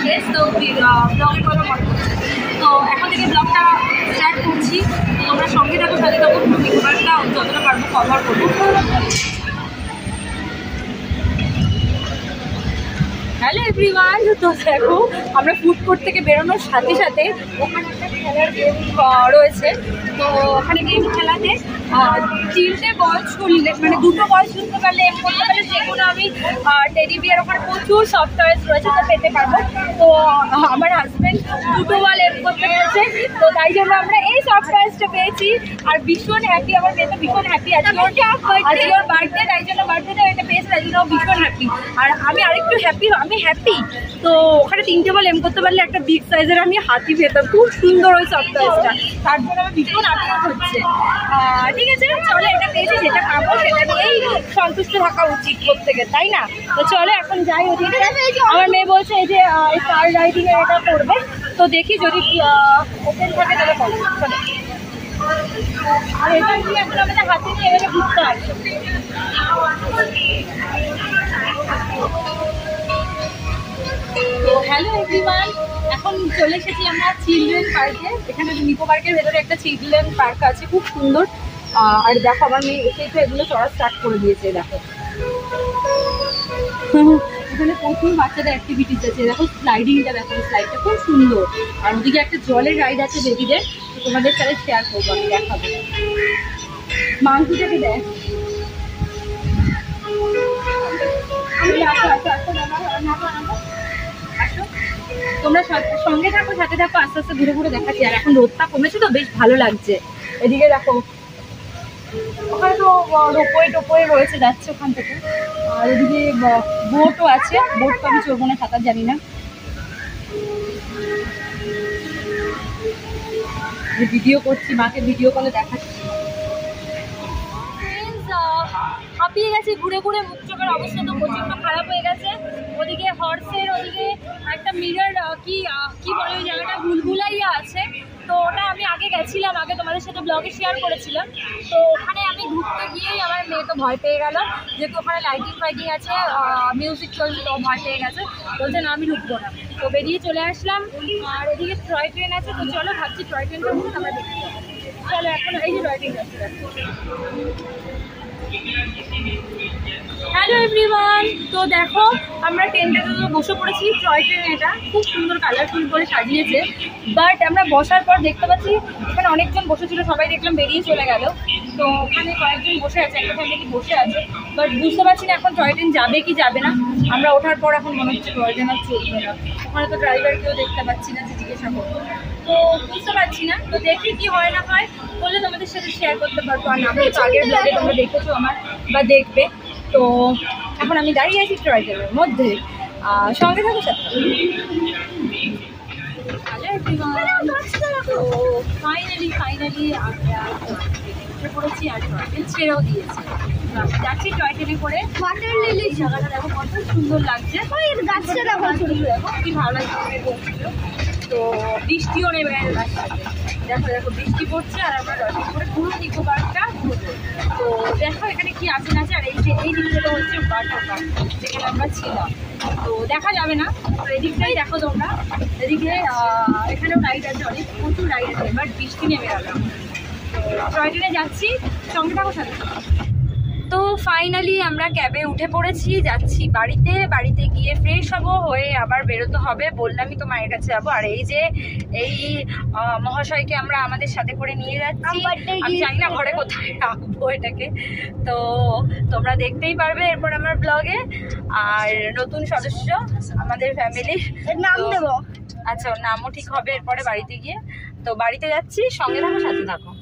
শেষ তো ব্লগের কথা মনে করছি। তো এখন থেকে ব্লগটা স্টার্ট করছি। তোমরা সঙ্গে থাকো, সাথে থাকো, ব্যাপারটা যতটা পারবো কভার করবো। হ্যালো এভরিওয়ান, তো দেখো আমরা ফুড কোর্ট থেকে বেরোনোর সাথে সাথে ওখানে একটা খেলার গেম রয়েছে। তো ওখানে গেম খেলাতে 3টে বল ছুড়লে, মানে 2টো বল ছুটতে পারলে, এম করতে পারলে যেগুলো আমি টেডি বিয়ার ওখানে প্রচুর সফটওয়্যার রয়েছে তো পেতে পারবো। তো আমার হাজব্যান্ড 2টো বল এম করতে পেরেছে, তো তাই জন্য আমরা এই সফটওয়্যারটা পেয়েছি। আর ভীষণ হ্যাপি, আমার মেয়ে তো ভীষণ হ্যাপি। আজকে ওর বার্থডে, তাই জন্য বার্থডেতে এটা পেয়েছে, তাই জন্য ভীষণ হ্যাপি। আর আমি আরেকটু হ্যাপি, আমি হ্যাপি। তো ওখানে 3টে বল এম করতে পারলে একটা বিগ সাইজের আমি হাতি পেতাম, খুব সুন্দর ওই সফটওয়্যারটা, তার জন্য আমার ভীষণ আগ্রহ হচ্ছে। ঠিক আছে, চলো এটা পেয়েছি, যেটা পাবো সেটা নিয়েই সন্তুষ্ট থাকা উচিত প্রত্যেকের, তাই না? তো চলো এখন যাই ওদিকে। আমার মেয়ে বলছে এই যে কার রাইডিং এর এটা করবে, তো দেখি যদি ওপেন থাকে তাহলে করবো। আর এটা কি এখন আমাদের হাতে নিয়ে এভাবে ঘুরতে হয়। তো হ্যালো এভরিওয়ান, এখন চলে এসেছি আমরা চিলড্রেন পার্কে। এখানে নিকো পার্কের ভেতরে একটা চিলড্রেন পার্ক আছে, খুব সুন্দর। আর দেখো আমার মেয়ে এসে তো এগুলো চড়া স্টার্ট করে দিয়েছে। দেখো এখানে প্রচুর বাচ্চাদের অ্যাক্টিভিটিস আছে। দেখো স্লাইডিংটা, দেখো স্লাইডটা খুব সুন্দর। আর ওদিকে একটা জলের রাইড আছে বেবিদের, তোমাদের সাথে শেয়ার করবো, আমি দেখাবো। মাংসটাকে দেখ, তোমরা সঙ্গে থাকো, সাথে থাকো, আস্তে আস্তে ঘুরে ঘুরে দেখাচ্ছি। আর এখন রোদটা কমেছে তো বেশ ভালো লাগছে। এদিকে দেখো ওখানে তো রোপওয়ে টোপওয়ে রয়েছে, যাচ্ছে ওখান থেকে। আর এদিকে বোটও আছে, বোট তো আমি চড়বো না, সাঁতার জানি না। ভিডিও করছি, মাকে ভিডিও কলে দেখাচ্ছি। হাঁপিয়ে গেছে ঘুরে ঘুরে, মুখ চোখের অবস্থা তো প্রচন্ড খারাপ হয়ে গেছে। ওদিকে হর্সের ওদিকে একটা মিরর কি বলে ওই জায়গাটা, ভুলভুলাইয়া আছে। তো ওটা আমি আগে গেছিলাম, আগে তোমাদের সাথে ব্লগে শেয়ার করেছিলাম। তো ওখানে আমি ঘুরতে গিয়েই আমার মেয়ে তো ভয় পেয়ে গেল, যেহেতু ওখানে লাইটিং ফাইটিং আছে, মিউজিক চলছে, তো ভয় পেয়ে গেছে, বলছে না আমি ঢুকবো না। তো বেরিয়ে চলে আসলাম। আর এদিকে টয় ট্রেন আছে, তো চলো ভাবছি টয় ট্রেনটা উঠে আমরা দেখতে যাবো। চলো এখন এই যে টয় ট্রেন আছে। হ্যালো এভরিওয়ান, তো দেখো আমরা ট্রেনটাতে তো বসে পড়েছি। টয় ট্রেন, এটা খুব সুন্দর কালারফুল করে সাজিয়েছে। বাট আমরা বসার পর দেখতে পাচ্ছি এখানে অনেকজন বসেছিল, সবাই দেখলাম বেরিয়ে চলে গেল। তো ওখানে কয়েকজন বসে আছে, একটা ফ্যামিলি বসে আছে। বাট বুঝতে পারছি না এখন টয় ট্রেন যাবে কি যাবে না। আমরা ওঠার পর এখন মনে হচ্ছে টয় ট্রেন আর চলবে না। ওখানে তো ড্রাইভারকেও দেখতে পাচ্ছি না যে জিজ্ঞাসা করবো, তো বুঝতে পারছি না। তো দেখি কি হয় না হয়, বলে তোমাদের সাথে শেয়ার করতে পারবো। আর আমি তো আগের ব্লগে তোমরা দেখেছো আমার, বা দেখবে। তো এখন আমি দাঁড়িয়ে আছি টয় ট্রেনের মধ্যে, সঙ্গে থাকো সাথে। তো ফাইনালি আমরা উঠে পড়েছি, আর টয় ট্রেন ছেড়েও দিয়েছি। যাচ্ছি টয় ট্রেনে করে। ওয়াটার লিলি জায়গাটা দেখো কত সুন্দর লাগছে, গাছটা দেখো, দেখো কি ভালো লাগছে। তো বৃষ্টিও নেমে রাস্তাতে, দেখো দেখো বৃষ্টি পড়ছে। আর আমরা টয় করে পুরো নিকো পার্কটা ঘুরবো। তো দেখো এখানে কি আছে না আছে। আর এই দিকটা হচ্ছে ওয়াটার পার্ক, যেখানে আমরা ছিলাম। তো দেখা যাবে না, তো এদিকটাই দেখো তোমরা। এদিকে এখানেও রাইড আছে, অনেক প্রচুর রাইড আছে। এবার বৃষ্টি নেমে গেল, তো টয় ট্রেনে যাচ্ছি, সঙ্গে থাকো সাথে। তো ফাইনালি আমরা ক্যাবে উঠে পড়েছি, যাচ্ছি বাড়িতে গিয়ে ফ্রেশ হবো, হয়ে আবার বেরোতে হবে। বললামই তো মায়ের কাছে যাবো। আর এই যে এই মহাশয়কে আমরা আমাদের সাথে করে নিয়ে যাচ্ছি। আমি জানি না ঘরে কোথায় রাখবো এটাকে, তো তোমরা দেখতেই পারবে এরপর আমার ব্লগে। আর নতুন সদস্য আমাদের ফ্যামিলির নাম দেবো, আচ্ছা ওর নামও ঠিক হবে এরপরে বাড়িতে গিয়ে। তো বাড়িতে যাচ্ছি, সঙ্গে থাকো সাথে থাকো।